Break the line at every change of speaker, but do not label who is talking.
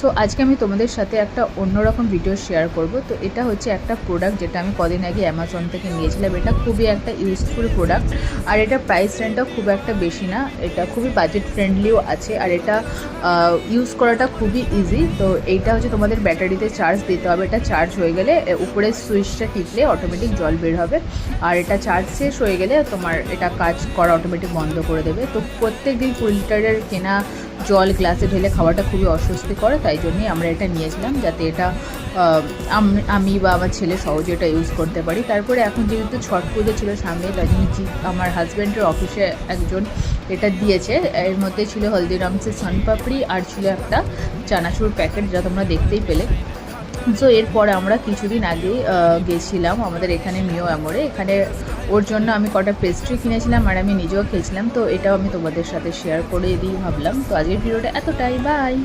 So আজকে আমি তোমাদের সাথে একটা অন্যরকম ভিডিও শেয়ার করব। তো এটা হচ্ছে একটা প্রোডাক্ট যেটা আমি কদিন আগে অ্যামাজন থেকে নিয়েছিলাম। এটা খুবই একটা ইউজফুল প্রোডাক্ট, আর এটা প্রাইস রেঞ্জটাও খুব একটা বেশি না, এটা খুবই বাজেট ফ্রেন্ডলিও আছে, আর এটা ইউজ করাটা খুবই ইজি। তো এইটা হচ্ছে তোমাদের ব্যাটারিতে চার্জ দিতে হবে, এটা চার্জ হয়ে গেলে উপরে সুইচটা টিপলে অটোমেটিক জল বের হবে, আর এটা চার্জ শেষ হয়ে গেলে তোমার এটা কাজ করা অটোমেটিক বন্ধ করে দেবে। তো প্রত্যেক দিন 20 লিটারের কেনা জল গ্লাসে ঢেলে খাওয়াটা খুবই অস্বস্তি করে, তাই জন্যই আমরা এটা নিয়েছিলাম, যাতে এটা আমি বা আমার ছেলে সহজে এটা ইউজ করতে পারি। তারপরে এখন যেহেতু ছট পুজো ছিল সামনে, তাই জন্য আমার হাজব্যান্ডের অফিসে একজন এটা দিয়েছে। এর মধ্যে ছিল হলদিরামসের সোনপাপড়ি, আর ছিল একটা চানাচুর প্যাকেট, যা তোমরা দেখতেই পেলে। সো এরপরে আমরা কিছুদিন আগে গেছিলাম আমাদের এখানে মিও অ্যামোরে, এখানে ওর জন্য আমি কটা পেস্ট্রি কিনেছিলাম, আর আমি নিজেও খেয়েছিলাম। তো এটাও আমি তোমাদের সাথে শেয়ার করে দিই ভাবলাম। তো আজকের ভিডিওটা এতটাই, বাই।